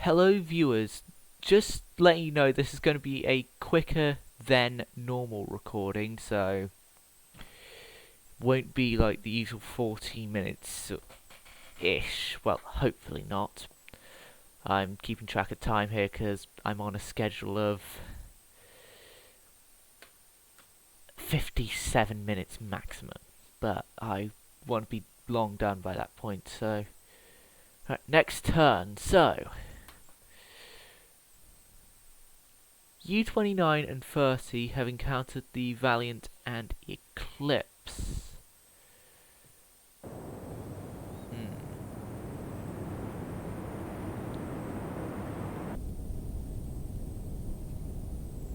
Hello viewers, just letting you know this is going to be a quicker than normal recording, so won't be like the usual 14 minutes ish. Well, hopefully not. I'm keeping track of time here because I'm on a schedule of 57 minutes maximum, but I want to be long done by that point. So right, next turn. So U-29 and 30 have encountered the Valiant and Eclipse.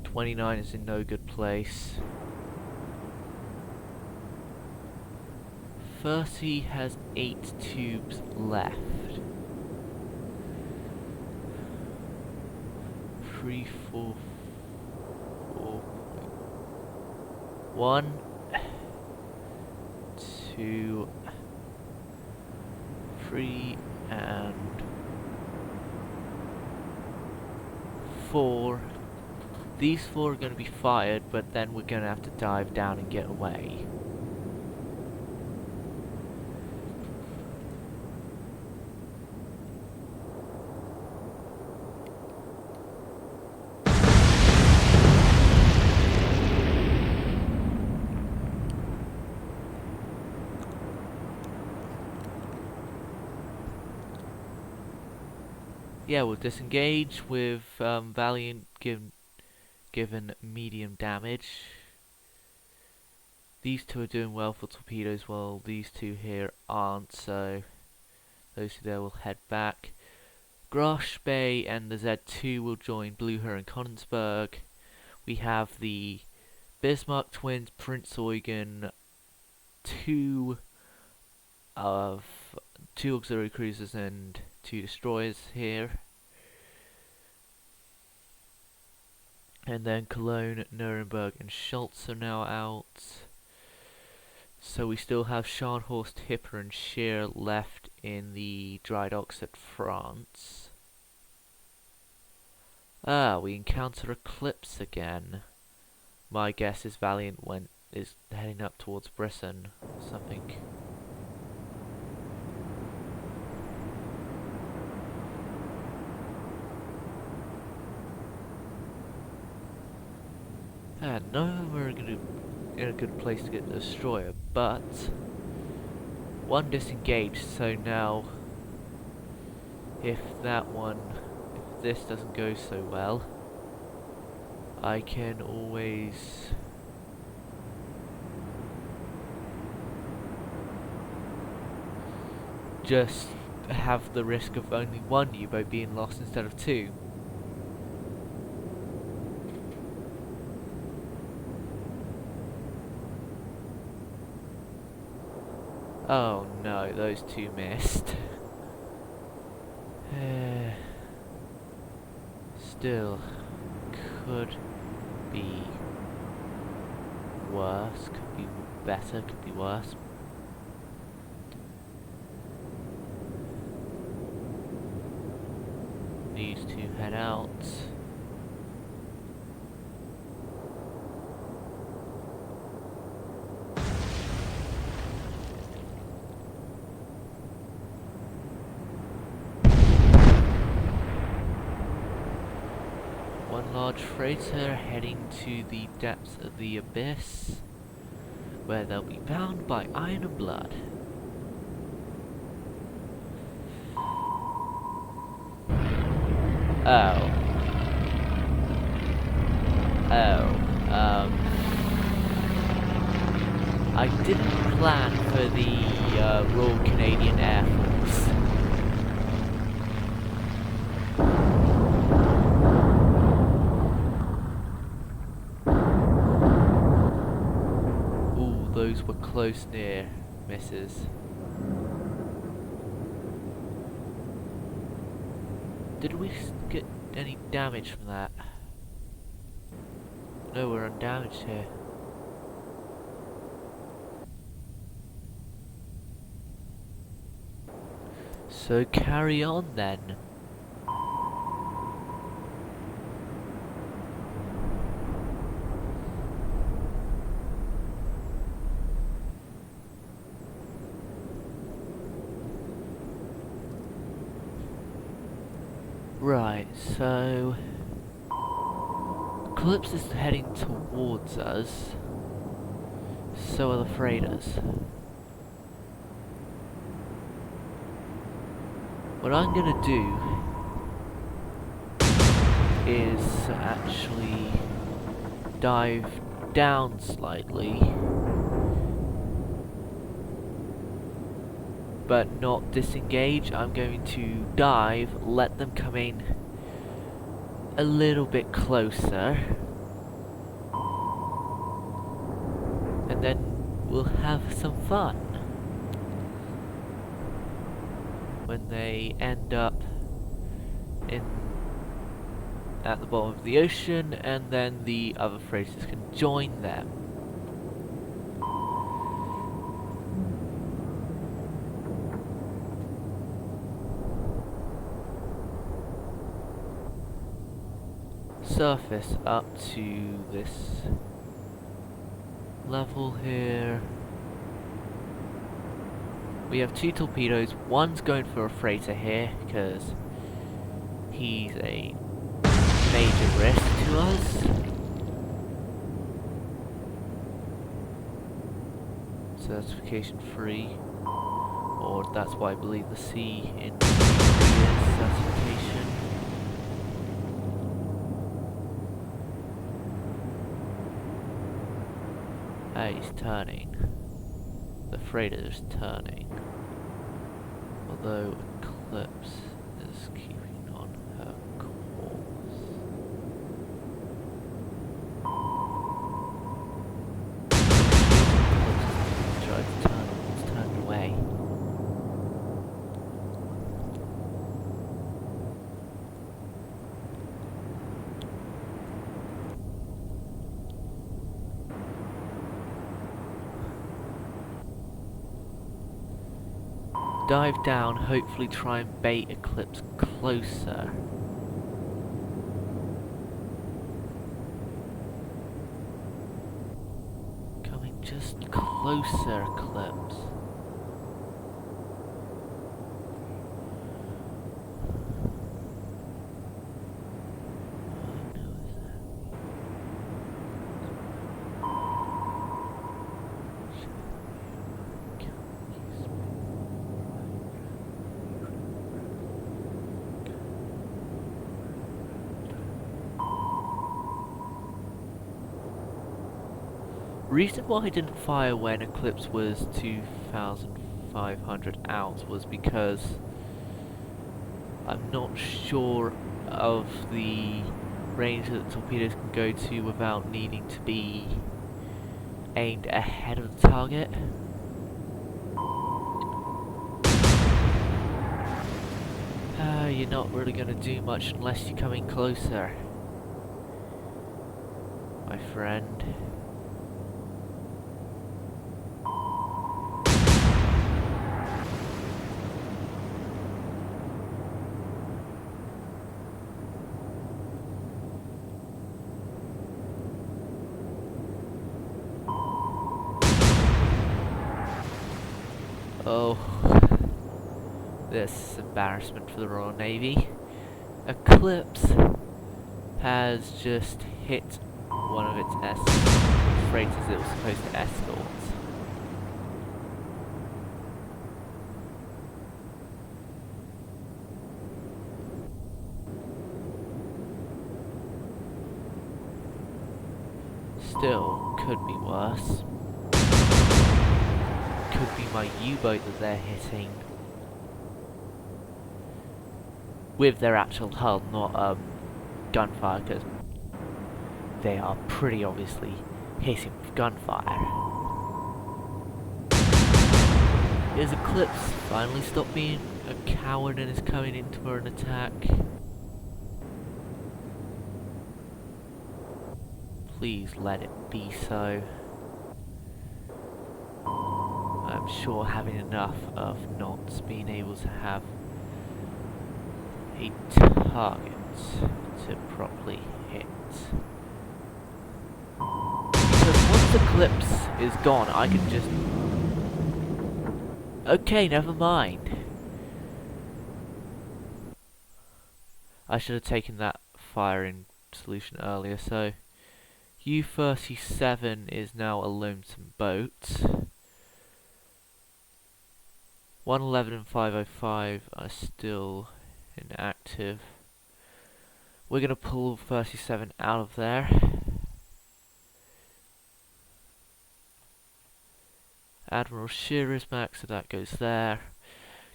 29 is in no good place. 30 has 8 tubes left. 3, 4, 4. 1, 2, 3, and 4. These 4 are going to be fired, but then we're going to have to dive down and get away. Yeah, we'll disengage with Valiant given medium damage. These two are doing well for torpedoes, while these two here aren't, so those two there will head back. Grosh Bay and the Z2 will join Blücher and Konigsberg. We have the Bismarck twins, Prinz Eugen, two auxiliary cruisers and 2 destroyers here. And then Cologne, Nuremberg and Schultz are now out. So we still have Scharnhorst, Hipper and Scheer left in the dry docks at France. We encounter Eclipse again. My guess is Valiant is heading up towards Britain or something. None of them are in a good place to get the destroyer, but one disengaged, so now if this doesn't go so well, I can always just have the risk of only one U-boat being lost instead of 2. Oh no, those 2 missed. Still, could be worse, could be better, could be worse. These 2 head out. One large freighter heading to the depths of the abyss, where they'll be bound by iron and blood. I didn't plan for the Royal Canadian Air Force. Ooh, those were close near misses. Did we get any damage from that? No, we're undamaged here. So carry on then. Right, so Eclipse is heading towards us. So are the freighters. What I'm gonna do is actually dive down slightly, but not disengage. I'm going to dive, let them come in a little bit closer, and then we'll have some fun when they end up at the bottom of the ocean, and then the other freighters can join them. Surface up to this level here. We have 2 torpedoes. One's going for a freighter here because he's a major risk to us. Certification free, or that's why I believe the C in is certification. He's turning. The freighter's turning. Although Eclipse is keeping on her course. Eclipse tried to turn, it's turned away. Dive down, hopefully try and bait Eclipse closer. Coming just closer, Eclipse. Reason why I didn't fire when Eclipse was 2,500 out was because I'm not sure of the range that torpedoes can go to without needing to be aimed ahead of the target. You're not really going to do much unless you come in closer, my friend. Oh, this embarrassment for the Royal Navy. Eclipse has just hit one of its freighters it was supposed to escort. Still, could be worse. Could be my U-boat that they're hitting with their actual hull, not gunfire, because they are pretty obviously hitting with gunfire. Is Eclipse finally stopped being a coward and is coming in for an attack? Please let it be so. I'm sure having enough of not being able to have a target to properly hit. Because once Eclipse is gone, I can just... Okay, never mind. I should have taken that firing solution earlier. So U-37 is now a lonesome boat. 111 and 505 are still inactive. We're going to pull 37 out of there. Admiral Shearer's max, so that goes there.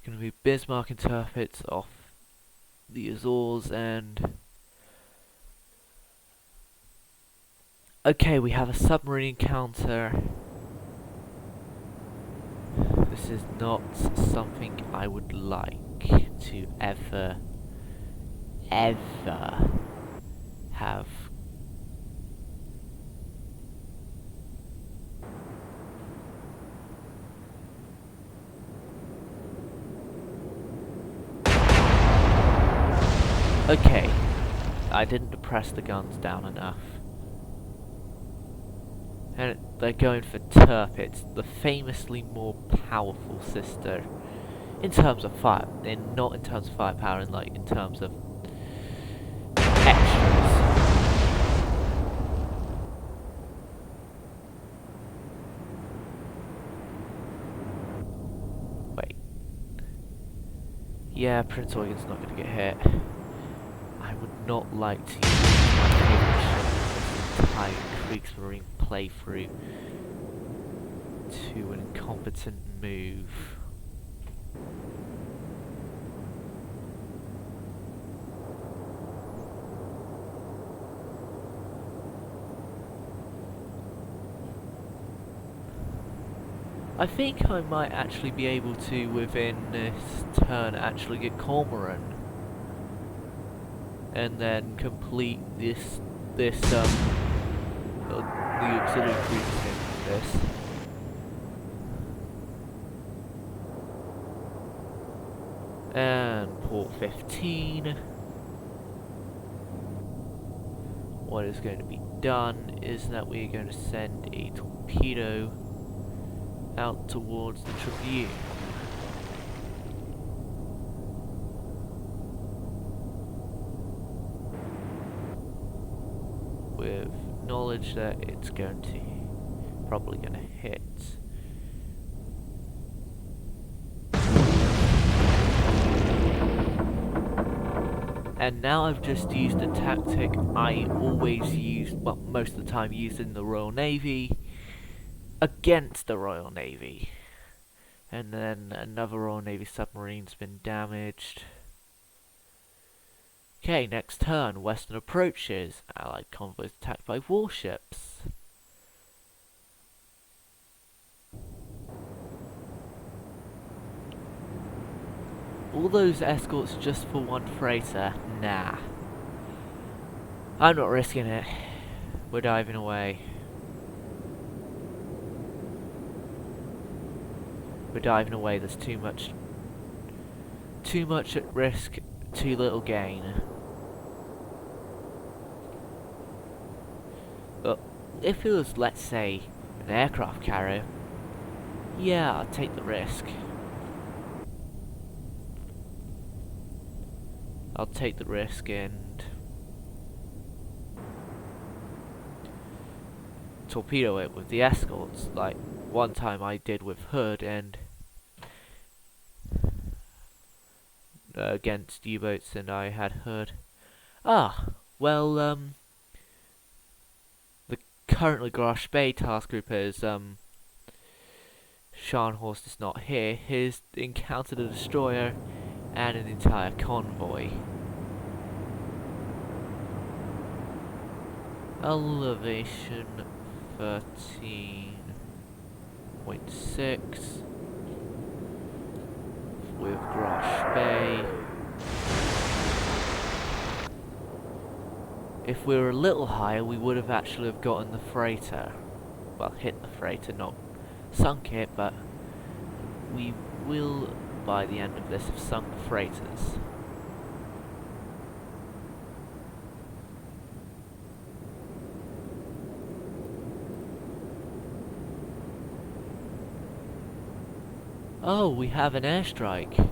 Going to be Bismarck and Tirpitz off the Azores, and okay, we have a submarine encounter. This is not something I would like to ever have. Okay, I didn't depress the guns down enough. And they're going for Tirpitz, the famously more powerful sister. In terms of fire, not in terms of firepower, in terms of extras. Wait. Yeah, Prince Eugen's not going to get hit. I would not like to use my favourite ship in this entire Kriegsmarine playthrough to an incompetent move. I think I might actually be able to, within this turn, actually get Cormoran. And then complete the auxiliary cruisers in this. And port 15. What is going to be done is that we're going to send a torpedo out towards the Tribune. With knowledge that it's probably going to hit. And now I've just used a tactic I always use, well, most of the time used in the Royal Navy, against the Royal Navy. And then another Royal Navy submarine's been damaged. Okay, next turn, Western approaches. Allied convoys attacked by warships. All those escorts just for one freighter? Nah. I'm not risking it. We're diving away. We're diving away, there's too much at risk, too little gain. But if it was, let's say, an aircraft carrier, yeah, I'd take the risk. I'll take the risk and torpedo it with the escorts, like one time I did with Hood and against U-boats, and I had Hood. Ah, well, the currently Grash Bay task group is Scharnhorst is not here. He's encountered a destroyer and an entire convoy. Elevation 13.6 with Grash Bay. If we were a little higher, we would have actually gotten the freighter. Well, hit the freighter, not sunk it, but we will, by the end of this, have sunk the freighters. Oh, we have an airstrike.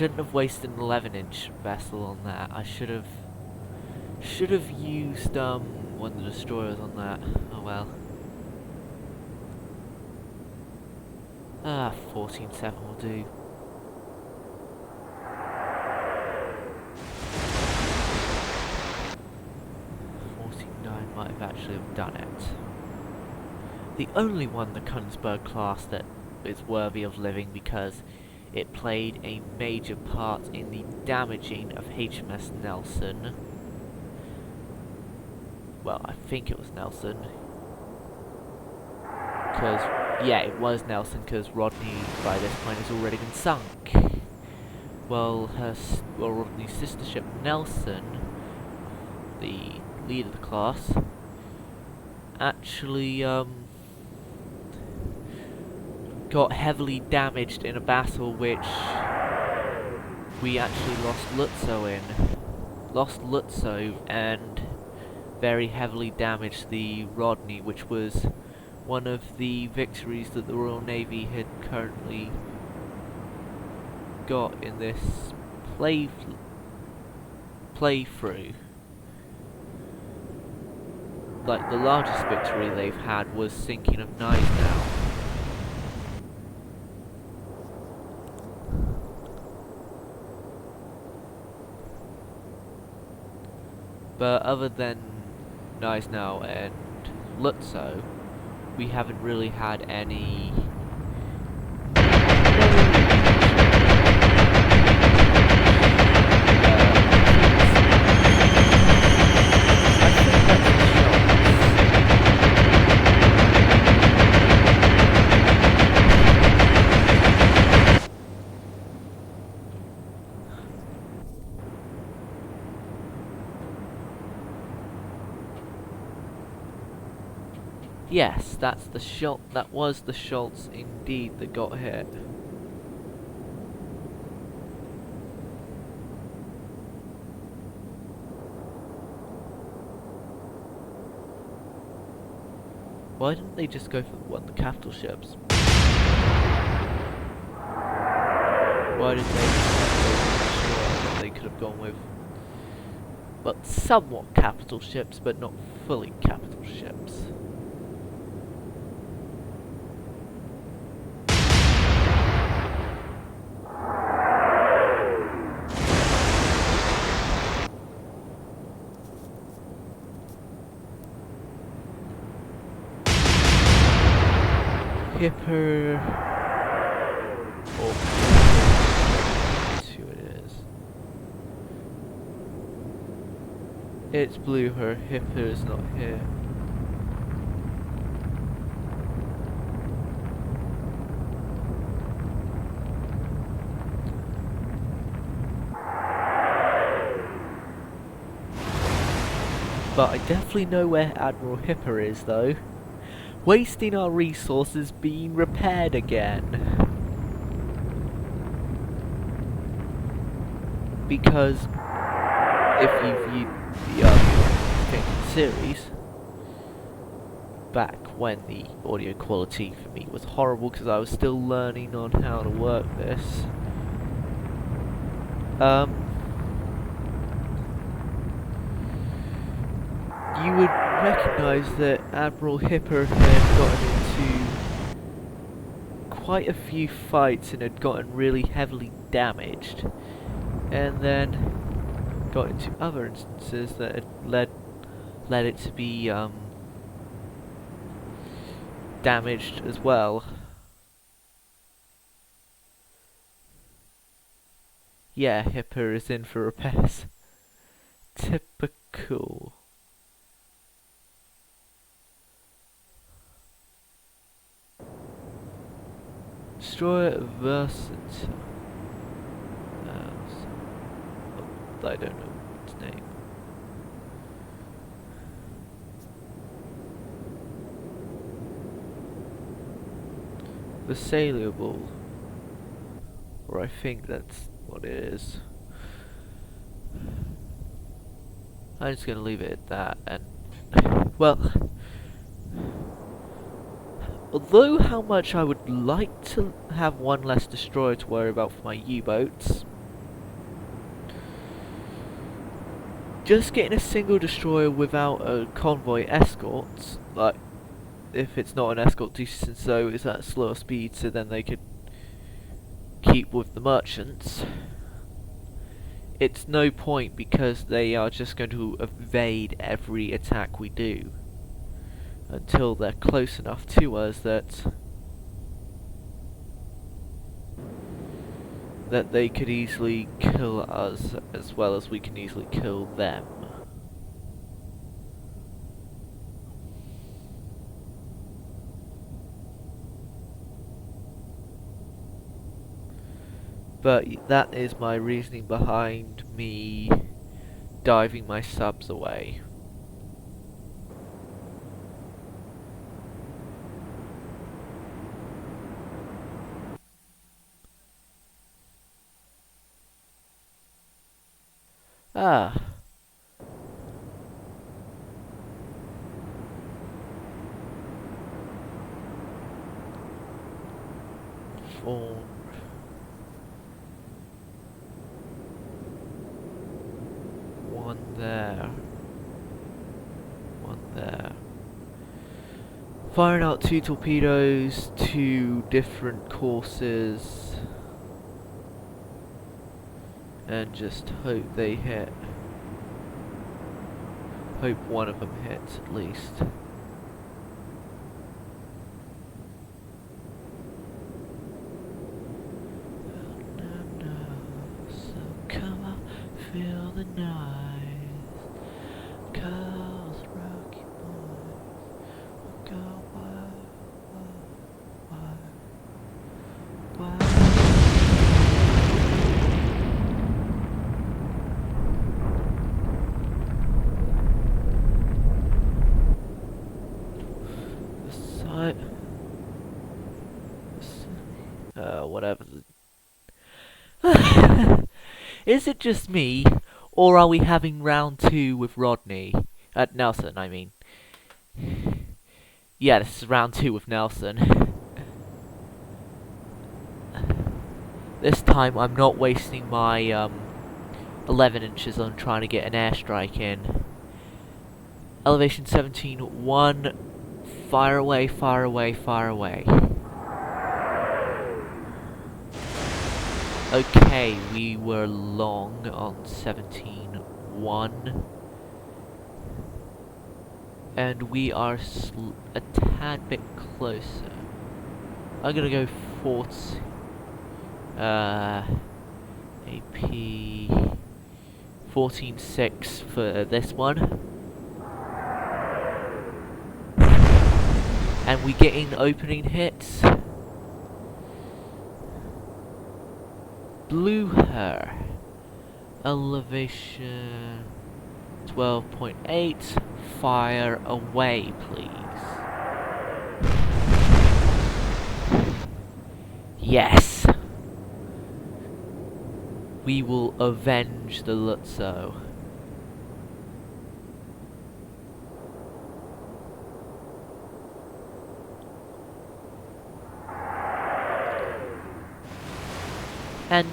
shouldn't have wasted an 11-inch vessel on that. I should have used one of the destroyers on that. Oh well. 14-7 will do. 14-9 might have actually have done it. The only one, the Königsberg class, that is worthy of living because it played a major part in the damaging of HMS Nelson. Well, I think it was Nelson. Because, yeah, it was Nelson, because Rodney, by this point, has already been sunk. Well, Rodney's sister ship, Nelson, the leader of the class, actually, got heavily damaged in a battle which we actually lost Lutzow in. Lost Lutzow and very heavily damaged the Rodney, which was one of the victories that the Royal Navy had currently got in this playthrough. Like, the largest victory they've had was sinking of Gneisenau. But other than Gneisenau and Lutzow, we haven't really had any Yes, that's the Schultz. That was the Schultz indeed that got hit. Why didn't they just go for one of the capital ships? Why did they that they could have gone with, well, somewhat capital ships, but not fully capital ships? Hipper, let's see what it is. It's Blucher. Hipper is not here. But I definitely know where Admiral Hipper is, though. Wasting our resources being repaired again. Because if you viewed the series back when the audio quality for me was horrible because I was still learning on how to work this, you would recognise that Admiral Hipper had gotten into quite a few fights and had gotten really heavily damaged, and then got into other instances that had led it to be damaged as well. Yeah, Hipper is in for repairs. Typical. Destroyer Versatile. I don't know its name. The Saleable. Or I think that's what it is. I'm just gonna leave it at that, and well, although how much I would like to have one less destroyer to worry about for my U-boats, just getting a single destroyer without a convoy escort, like, if it's not an escort decent, so is at slower speed, so then they could keep with the merchants. It's no point because they are just going to evade every attack we do until they're close enough to us that they could easily kill us as well as we can easily kill them. But that is my reasoning behind me diving my subs away. Ah. Four. One there. One there. Firing out 2 torpedoes, 2 different courses. And just hope they hit. Hope one of them hits at least. So come on, feel the noise. Cause Rocky boys will go wild, wild, wild, wild. Whatever. Is it just me, or are we having round 2 with Rodney? Nelson, I mean. Yeah, this is round 2 with Nelson. This time I'm not wasting my 11 inches on trying to get an airstrike in. Elevation 17-1. Fire away, fire away, fire away. Okay, we were long on 17-1. And we are a tad bit closer. I'm gonna go 40. AP 14-6 for this one. And we get in opening hits. Blew her. Elevation 12.8. Fire away, please. Yes! We will avenge the Lutzo. And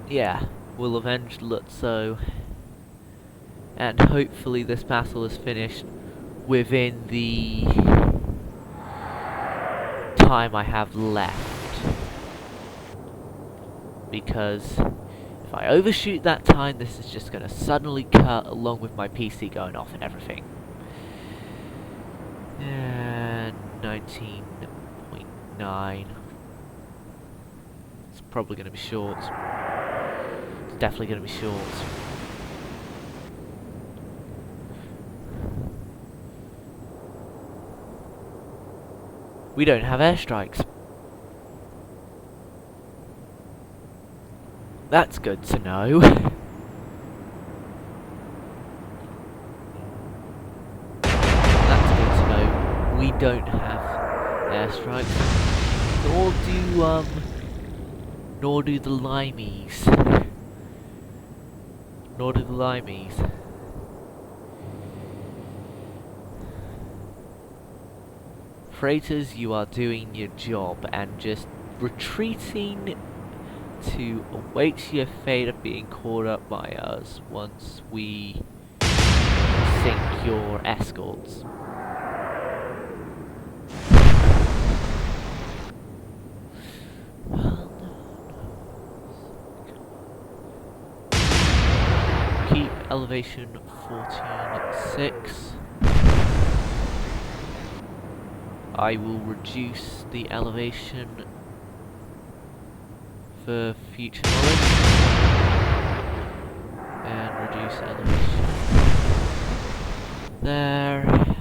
yeah, we'll avenge Lutzo, and hopefully this battle is finished within the time I have left. Because if I overshoot that time, this is just gonna suddenly cut along with my PC going off and everything. And 19.9. It's probably gonna be short. It's definitely gonna be short. We don't have airstrikes. That's good to know. That's good to know. We don't have airstrikes. Nor do the Limeys. Nor do the Limeys. Freighters, you are doing your job, and just retreating to await your fate of being caught up by us once we sink your escorts. Keep elevation 14.6. I will reduce the elevation for future knowledge and reduce elevation there.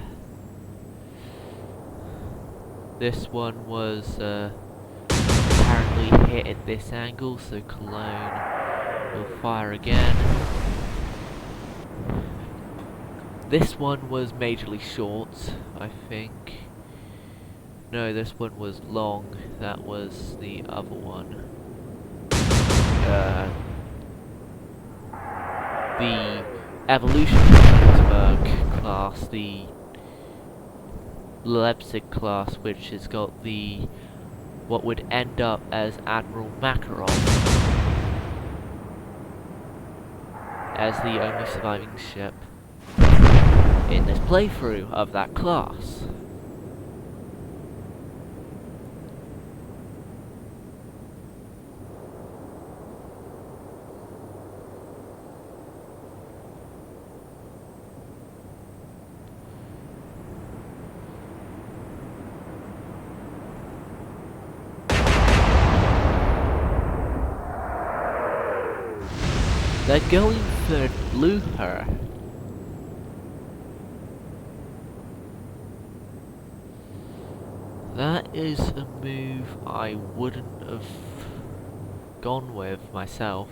This one was apparently hit at this angle, so Cologne will fire again. This one was majorly short, I think. No, this one was long. That was the other one. The Evolution Königsberg class, the Leipzig class, which has got the what would end up as Admiral Makarov as the only surviving ship in this playthrough of that class. They're going for Blucher. That is a move I wouldn't have gone with myself.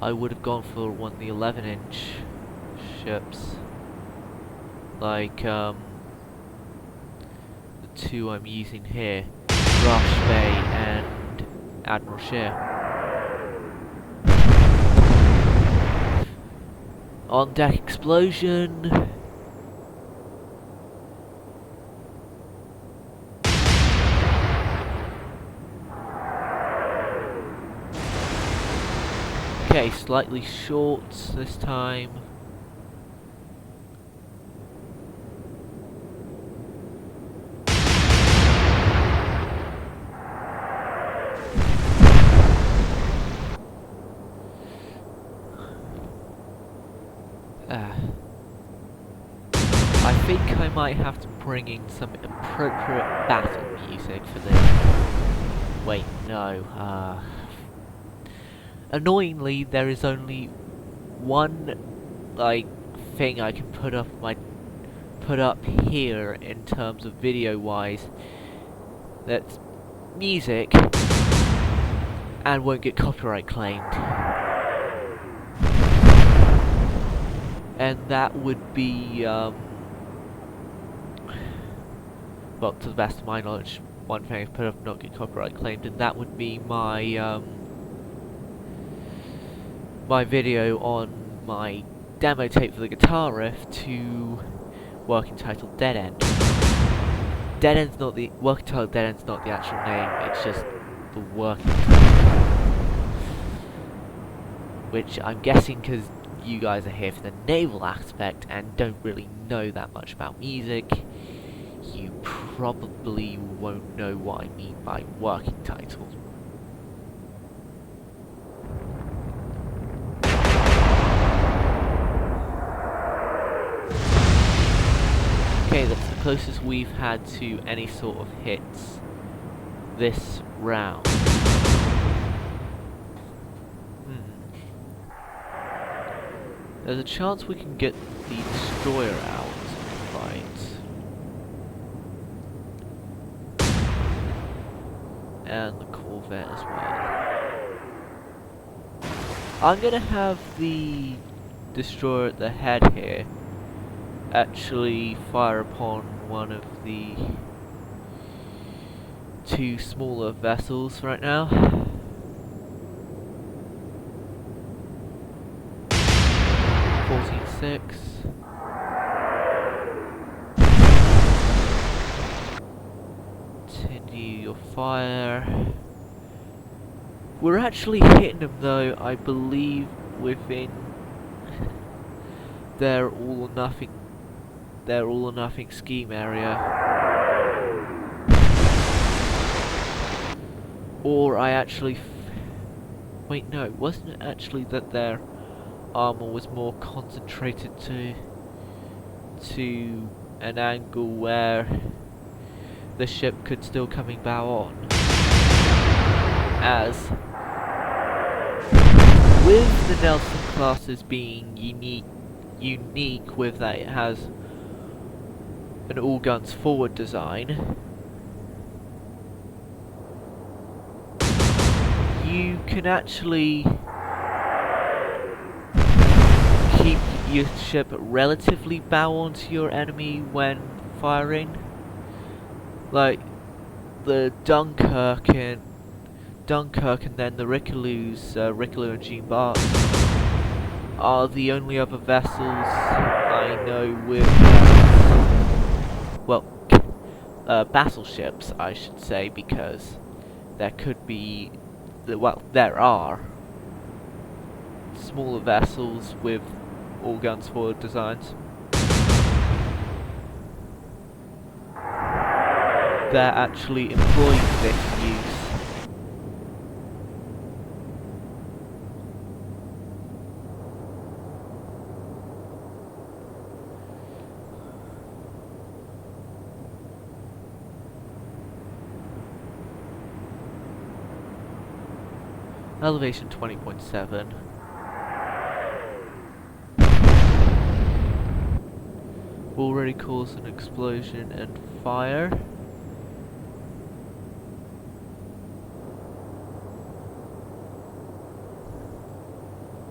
I would have gone for one of the 11-inch ships. Like, the two I'm using here. Rush Bay and Admiral Scheer. On deck explosion. Okay, slightly short this time. I think I might have to bring in some appropriate battle music for this. Wait, no. Annoyingly, there is only one, like, thing I can put up here in terms of video-wise that's music and won't get copyright claimed. And that would be, well, to the best of my knowledge, one thing I've put up not get copyright claimed, and that would be my, my video on my demo tape for the guitar riff to working title Dead End. Dead End's not the working title. Dead End's not the actual name. It's just the working title, which I'm guessing because you guys are here for the naval aspect and don't really know that much about music, you probably won't know what I mean by working title. Okay, that's the closest we've had to any sort of hits this round. There's a chance we can get the destroyer out, right? And the Corvette as well. I'm gonna have the destroyer at the head here actually fire upon one of the two smaller vessels right now. 14.6. Continue your fire. We're actually hitting them though, I believe, within their all or nothing scheme area. Or I actually wait, no, wasn't it actually that their armor was more concentrated to an angle where the ship could still bow on? As with the Nelson classes being unique with that it has an all guns forward design, you can actually keep your ship relatively bow onto your enemy when firing. Like the Dunkirk and then the Rickaloo and Jean Bart are the only other vessels I know with battleships, I should say, because there could be there are smaller vessels with all guns forward designs. They're actually employing this use. Elevation 20.7. Already caused an explosion and fire.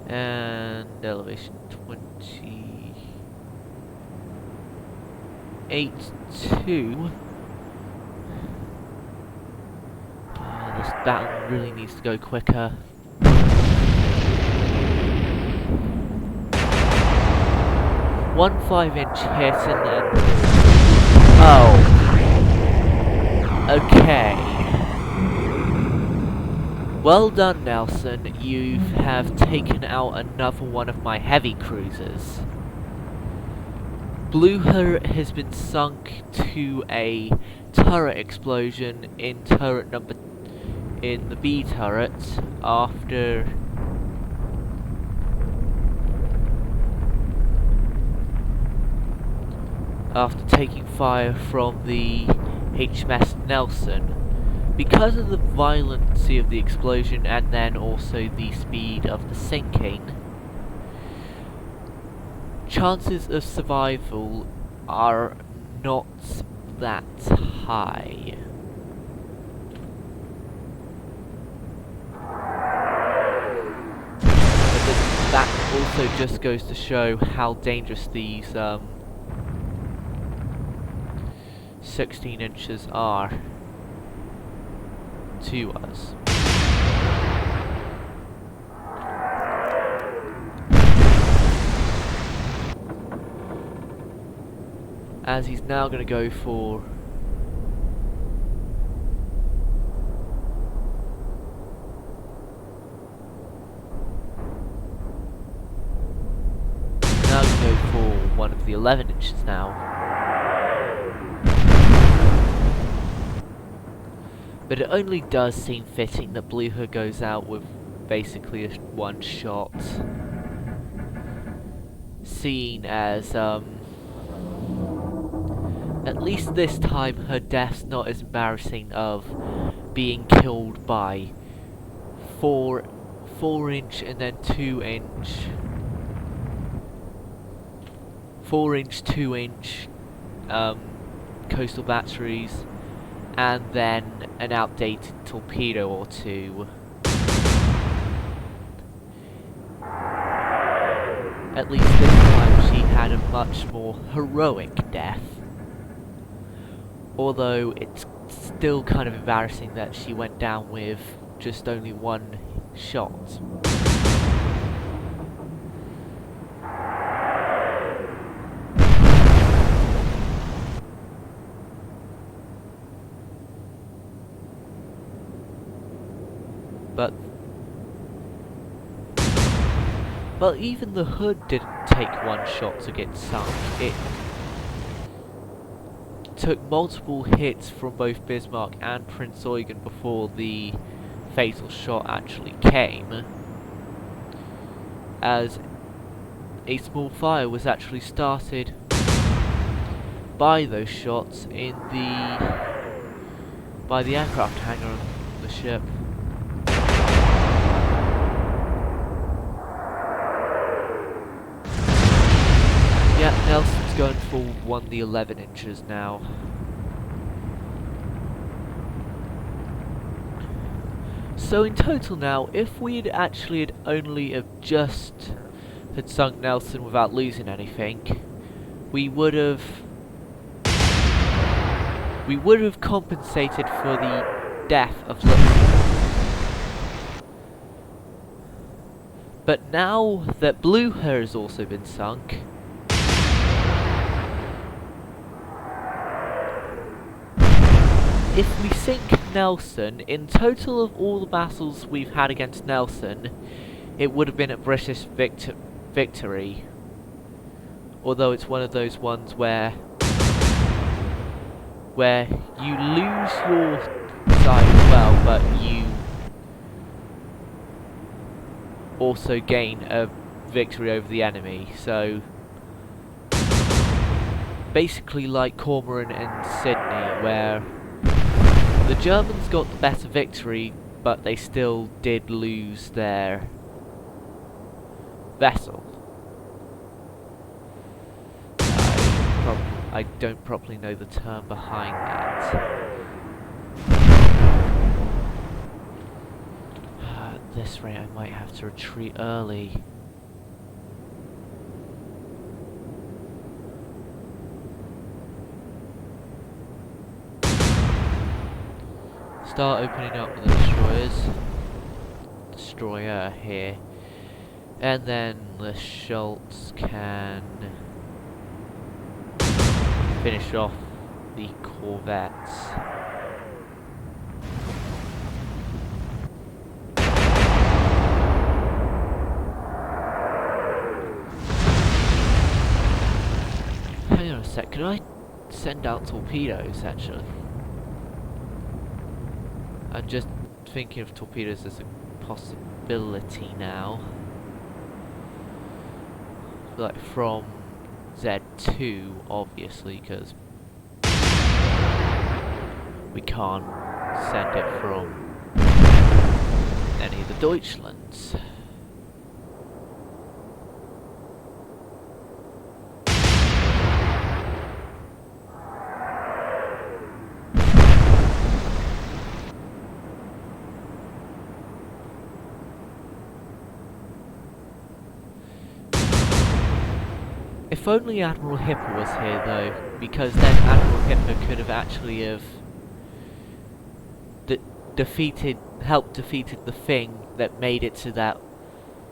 And elevation 28.2. This battle really needs to go quicker. One 5-inch hit and then... Oh. Okay. Well done, Nelson. You have taken out another one of my heavy cruisers. Blucher has been sunk to a turret explosion in the B turret after taking fire from the HMS Nelson. Because of the violency of the explosion and then also the speed of the sinking, chances of survival are not that high. But that also just goes to show how dangerous these 16 inches are to us. As he's now going to go for one of the 11 inches now. But it only does seem fitting that Blucher goes out with basically a one shot, seeing as at least this time her death's not as embarrassing of being killed by 4-inch and then 2-inch 4-inch, 2-inch coastal batteries, and then an outdated torpedo or two. At least this time she had a much more heroic death. Although it's still kind of embarrassing that she went down with just only one shot. But Well, even the Hood didn't take one shot to get sunk. It took multiple hits from both Bismarck and Prince Eugen before the fatal shot actually came, as a small fire was actually started by those shots by the aircraft hangar on the ship. Yeah, Nelson's going for 1 the 11 inches now. So in total now, if we had only had sunk Nelson without losing anything, we would have compensated for the death of Luxembourg. But now that Blucher has also been sunk, if we sink Nelson, in total of all the battles we've had against Nelson, it would have been a British victory. Although it's one of those ones where you lose your side as well, but you also gain a victory over the enemy. So basically like Cormoran and Sydney, where the Germans got the better victory, but they still did lose their vessel. I don't properly know the term behind that. At this rate, I might have to retreat early. Start opening up the destroyer here, and then the Schultz can finish off the corvettes. Hang on a sec, can I send out torpedoes actually? I'm just thinking of torpedoes as a possibility now. Like from Z2, obviously, because we can't send it from any of the Deutschlands. If only Admiral Hipper was here, though, because then Admiral Hipper could have actually helped defeated the thing that made it to that,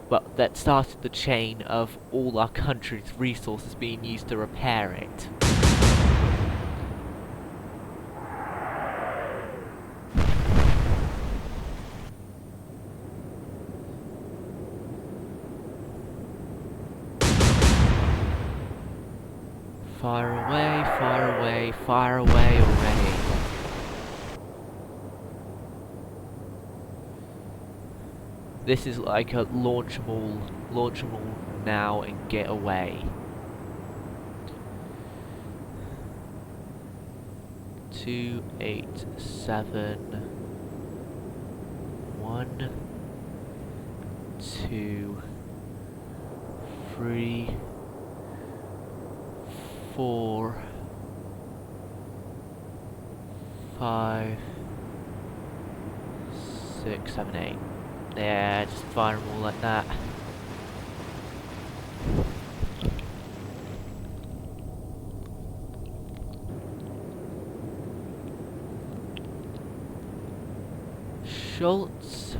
well, that started the chain of all our country's resources being used to repair it. Fire away, fire away, fire away already. This is like a launch them all now and get away. 2, 8, 7, 1, 2, 3, 4, 5, 6, 7, 8. Yeah, just fire them all like that. Schultz,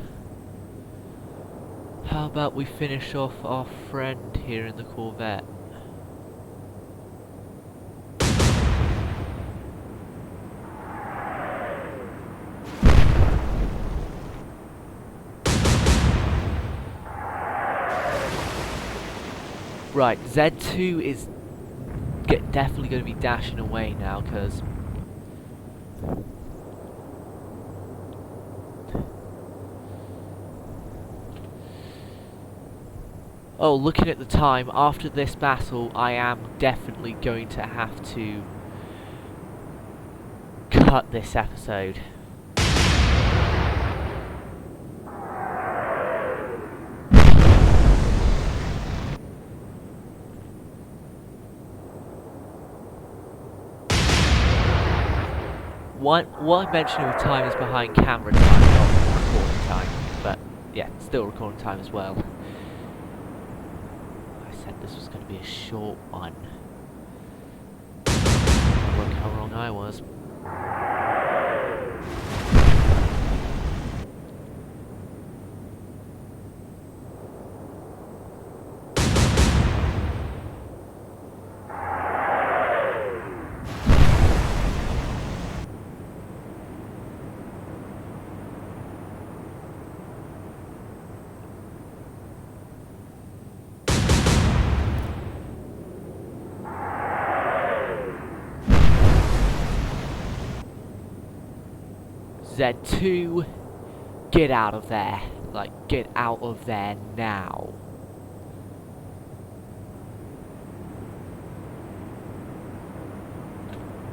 how about we finish off our friend here in the corvette? Right, Z2 is definitely going to be dashing away now, because... Oh, looking at the time, after this battle, I am definitely going to have to cut this episode. What I'm mentioning with time is behind camera time, not recording time. But, yeah, still recording time as well. I said this was going to be a short one. Look how wrong I was. Z2, get out of there. Like, get out of there now.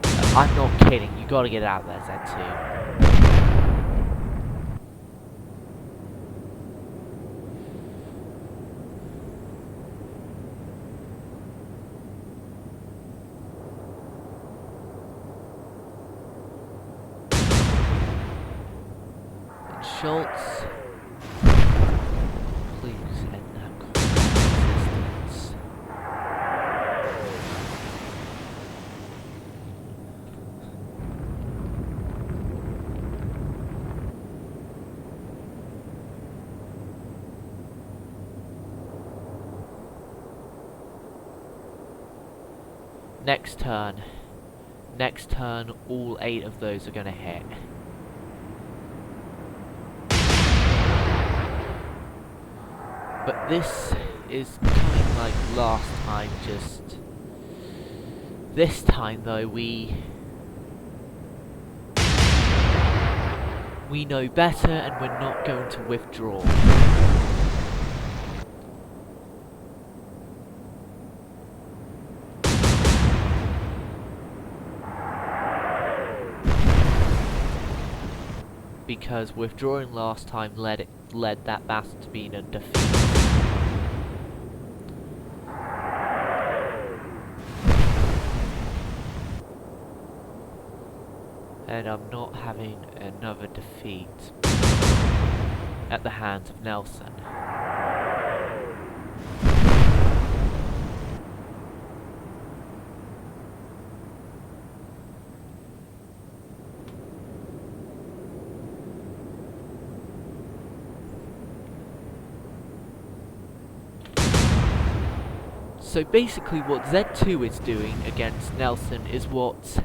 I'm not kidding, you gotta get out of there, Z2. Schultz, please end that combat resistance. Next turn, all 8 of those are gonna hit. But this is coming like last time, just... This time though, we know better and we're not going to withdraw. Because withdrawing last time led that battle to being a defeat. And I'm not having another defeat at the hands of Nelson. So basically what Z2 is doing against Nelson is what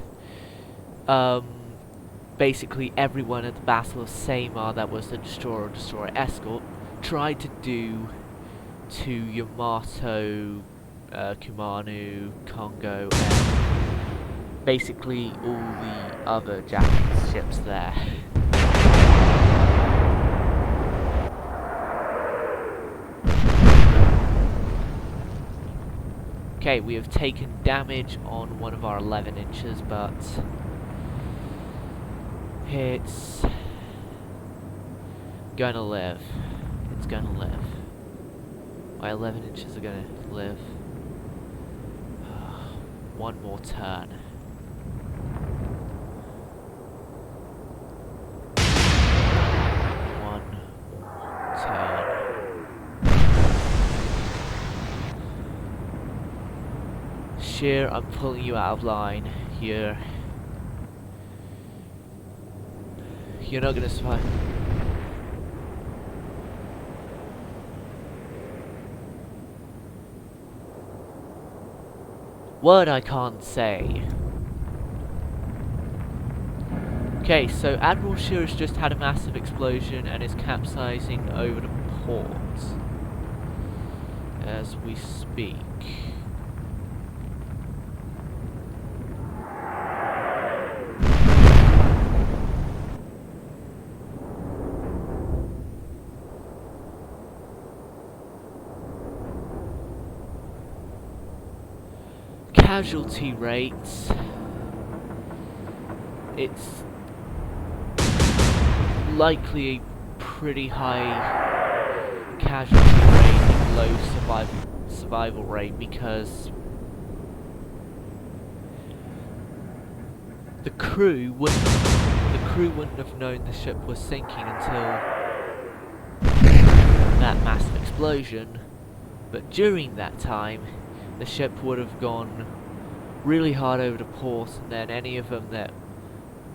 basically everyone at the Battle of Samar that was the Destroyer escort tried to do to Yamato, Kumano, Kongo, and basically all the other Japanese ships there. Okay, we have taken damage on one of our 11 inches, but it's gonna live. It's gonna live. My 11 inches are gonna live. One more turn. One more turn. Sheer, I'm pulling you out of line. You're not gonna survive. Word I can't say. Okay, so Admiral Shear has just had a massive explosion and is capsizing over the port. as we speak. Casualty rates. It's likely a pretty high casualty rate and low survival rate because the crew wouldn't have known the ship was sinking until that massive explosion, but during that time the ship would have gone really hard over the port, and then any of them that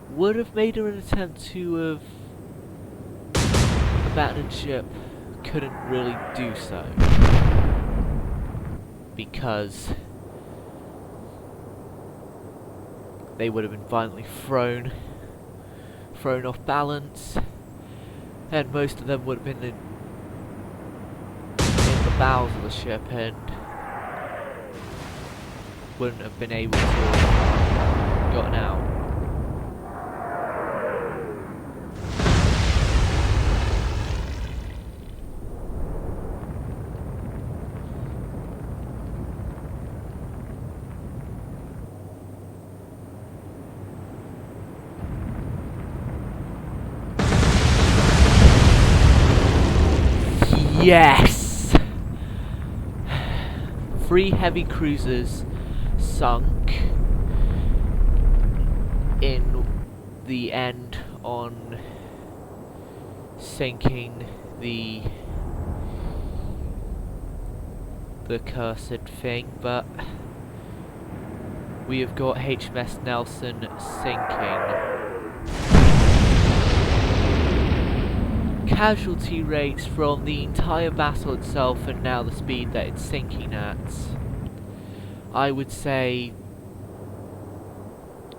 would have made an attempt to have abandoned ship couldn't really do so because they would have been violently thrown off balance, and most of them would have been in the bowels of the ship and wouldn't have been able to have gotten out. Yes! 3 heavy cruisers sunk in the end on sinking the cursed thing, but we have got HMS Nelson sinking. Casualty rates from the entire vessel itself and now the speed that it's sinking at, I would say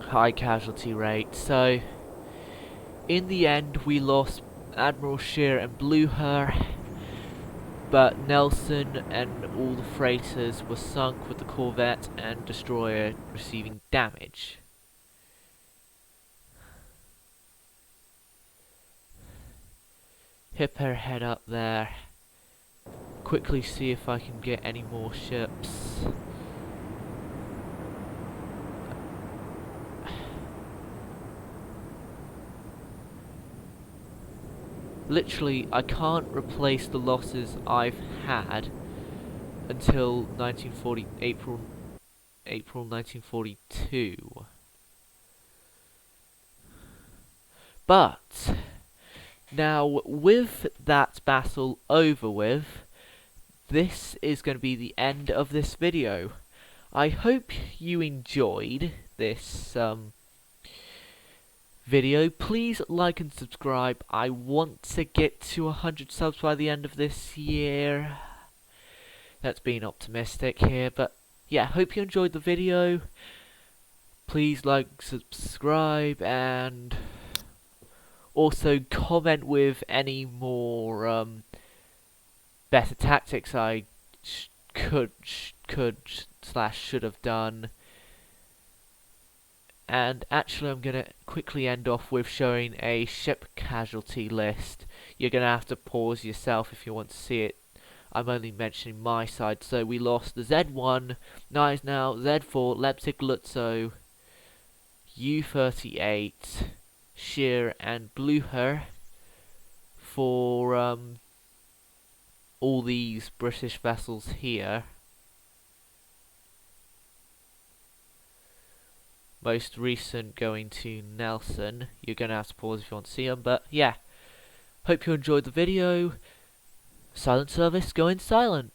high casualty rate. So in the end we lost Admiral Shear and blew her, but Nelson and all the freighters were sunk with the corvette and destroyer receiving damage. Hip her head up there. Quickly see if I can get any more ships. Literally, I can't replace the losses I've had until April 1942. But now, with that battle over with, this is going to be the end of this video. I hope you enjoyed this video. Please like and subscribe. I want to get to 100 subs by the end of this year. That's being optimistic here, but yeah, hope you enjoyed the video. Please like, subscribe, and also comment with any more better tactics I could should have done. And actually I'm gonna quickly end off with showing a ship casualty list. You're gonna have to pause yourself if you want to see it. I'm only mentioning my side. So we lost the Z1, Gneisenau, Z4, Leipzig Lutzow, U-38, Shear and Blucher for all these British vessels here. Most recent going to Nelson. You're going to have to pause if you want to see them, but yeah. Hope you enjoyed the video. Silent service going silent.